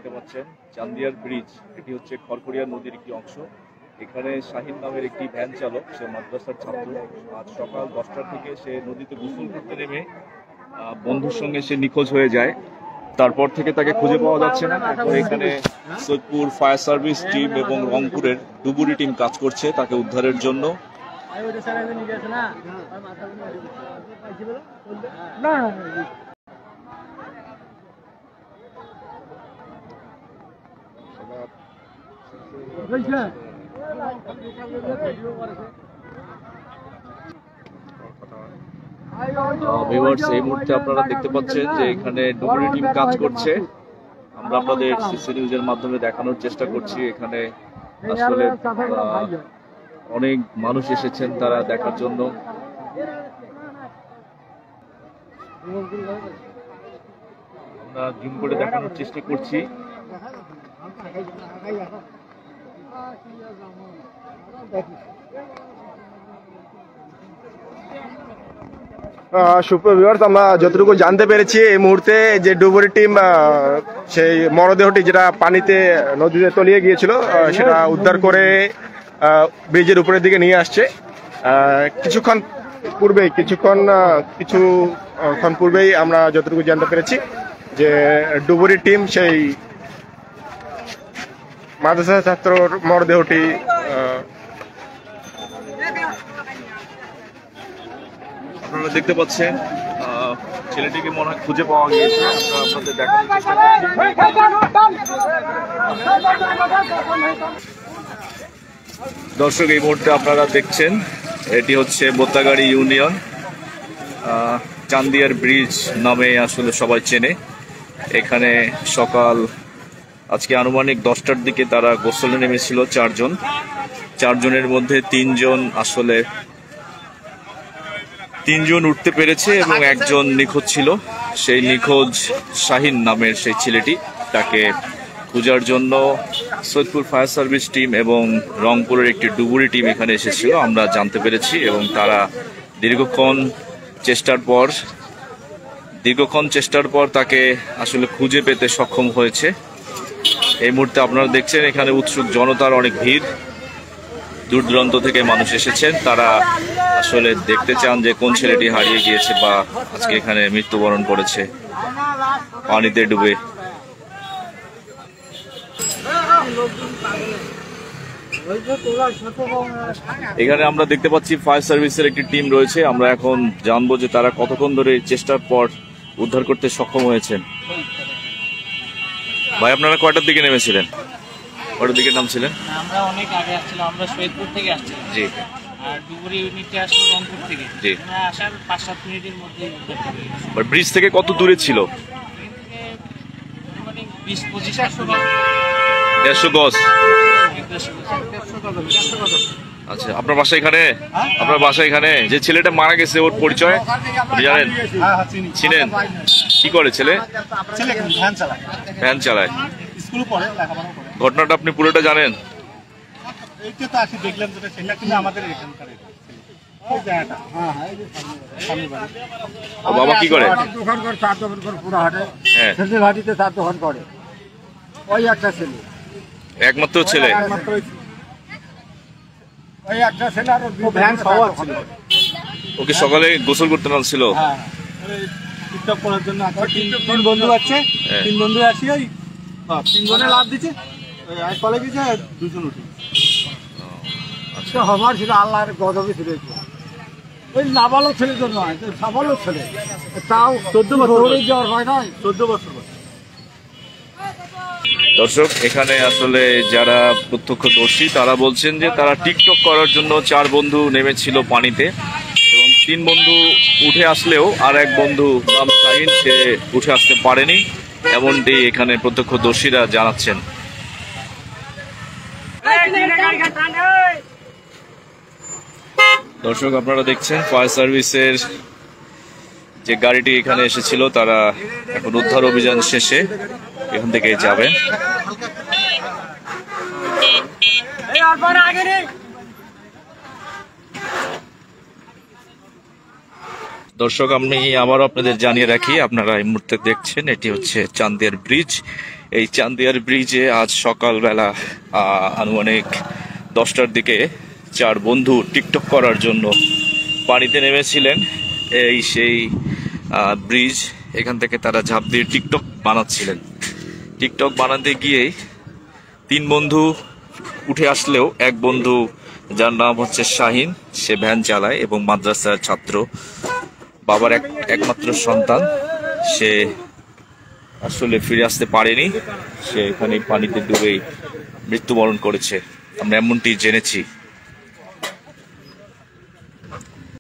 দেখতে পাচ্ছেন চান্দিয়ার ব্রিজ, এটি হচ্ছে খড়খড়িয়া নদীর একটি অংশ। এখানে শাহিন নামের একটি ভ্যান চালক, সে মাদ্রাসার ছাত্র। আজ সকাল 10টা থেকে সে নদীতে গোসল করতে নেমে বন্ধুর সঙ্গে সে নিখোঁজ হয়ে যায়। তারপর থেকে তাকে খুঁজে পাওয়া যাচ্ছে না। এখন এখানে সৈয়দপুর ফায়ার সার্ভিস টিম এবং রংপুরের ডুবুরি টিম কাজ করছে তাকে উদ্ধারের জন্য। এই মুহূর্তে আপনারা দেখতে পাচ্ছেন যে এখানে ডুবুরি টিম কাজ করছে। আমরা আপনাদের সিসি নিউজের মাধ্যমে দেখানোর চেষ্টা করছি। এখানে আসলে অনেক মানুষ এসেছেন তারা দেখার জন্য। আমরা জুম করে দেখানোর চেষ্টা করছি। সুপ্রিয় ভিউয়ার্স, আমরা যতটুকু জানতে পেরেছি এই মুহূর্তে যে ডুবুরি টিম সেই মরদেহটি যেটা পানিতে নদীতে তলিয়ে গিয়েছিল সেটা উদ্ধার করে ব্রিজের উপরের দিকে নিয়ে আসছে। কিছুক্ষণ পূর্বেই আমরা যতটুকু জানতে পেরেছি যে ডুবুরি টিম সেই মাদ্রাসা ছাত্রর মরদেহটি আপনারা দেখতে পাচ্ছেন ছেলেটিকে মনে হয় খুঁজে পাওয়া গিয়েছে। আপনাদের দেখানোর চেষ্টা করছি। দর্শক, এই মুহূর্তে আপনারা দেখছেন এটি হচ্ছে বোত্তাগাড়ি ইউনিয়ন, চান্দিয়ার ব্রিজ নামে আসলে সবাই চেনে। এখানে সকাল আজকে আনুমানিক 10টার দিকে তারা গোসলে নেমেছিল চারজনের মধ্যে তিনজন উঠতে পেরেছে এবং একজন নিখোঁজ ছিল। সেই নিখোঁজ শাহিন নামের সেই ছেলেটি, তাকে খোঁজার জন্য সৈয়দপুর ফায়ার সার্ভিস টিম এবং রংপুরের একটি ডুবুরি টিম এখানে এসেছিল আমরা জানতে পেরেছি। এবং তারা দীর্ঘক্ষণ চেষ্টার পর তাকে আসলে খুঁজে পেতে সক্ষম হয়েছে। এই মুহূর্তে আপনারা দেখছেন এখানে উৎসুক জনতার অনেক ভিড়, দূর দূরান্ত থেকে মানুষ এসেছেন। তারা আসলে দেখতে চান যে কোন ছেলেটি হারিয়ে গিয়েছে বা আজকে এখানে মৃত্যুবরণ করেছে পানিতে ডুবে। এখানে আমরা দেখতে পাচ্ছি ফায়ার সার্ভিসের একটি টিম রয়েছে। আমরা এখন জানবো যে তারা কতক্ষণ ধরে চেষ্টার পর উদ্ধার করতে সক্ষম হয়েছেন। ভাই, আপনারা কয়টার দিকে নেমেছিলেন? কয়টার দিকে নামছিলেন? আমরা অনেক আগে আসছিলাম, আমরা সৈয়দপুর থেকে আসছিলাম। জি। আর ডুবুরি ইউনিটে আসলো রংপুর থেকে। জি। আসার 5-7 মিনিটের মধ্যে ব্রিজ থেকে কত দূরে ছিল? মানে 20-25 গজ। 150 গজ। আচ্ছা, আপনার বাসা এখানে? আপনার বাসা এখানে? যে ছেলেটা মারা গেছে ওর পরিচয় জানেন? চিনেন? কি করে ছেলে? ভ্যান চালায়। ঘটনাটা আপনি পুরোটা জানেন? বাবা কি করে? একমাত্র ছেলে? ওকে সকালে গোসল করতে নামছিল? তিন বন্ধু আছে, তিন বন্ধু আসি ওই তিনজনে লাভ দিচ্ছে, কলে গেছে দুজন উঠে। আমার ছিল আল্লাহর গজবে ছিল, ওই নাবালক ছেলের জন্য নয়, সাবালক ছেলে, তাও 14 বছর যাওয়ার হয় নয়, 14 বছর। দর্শক, এখানে আসলে যারা প্রত্যক্ষদর্শী তারা বলছেন যে তারা টিকটক করার জন্য 4 বন্ধু নেমেছিল পানিতে এবং 3 বন্ধু উঠে আসলেও আর এক বন্ধু নাম শাহিন, সে উঠে আসতে পারেনি, এমনটি এখানে প্রত্যক্ষদর্শীরা জানাচ্ছেন। দর্শক, আপনারা দেখছেন ফায়ার সার্ভিসের যে গাড়িটি এখানে এসেছিল তারা এখন উদ্ধার অভিযান শেষে এখান থেকে যাবেন। দর্শক, আমি আবারও আপনাদের জানিয়ে রাখি, আপনারা এই মুহূর্তে দেখছেন এটি হচ্ছে চান্দিয়ার ব্রিজ। এই চান্দিয়ার ব্রিজে আজ সকালবেলা আনুমানিক 10টার দিকে 4 বন্ধু টিকটক করার জন্য পানিতে নেমেছিলেন। এই সেই ব্রিজ, এখান থেকে তারা ঝাঁপ দিয়ে টিকটক বানাচ্ছিলেন। টিকটক বানাতে গিয়েই 3 বন্ধু উঠে আসলেও এক বন্ধু, যার নাম হচ্ছে শাহিন, সে ভ্যান চালায় এবং মাদ্রাসার ছাত্র, বাবার একমাত্র সন্তান, সে আসলে ফিরে আসতে পারেনি। সে এখানে পানিতে ডুবেই মৃত্যুবরণ করেছে, আমরা এমনটি জেনেছি।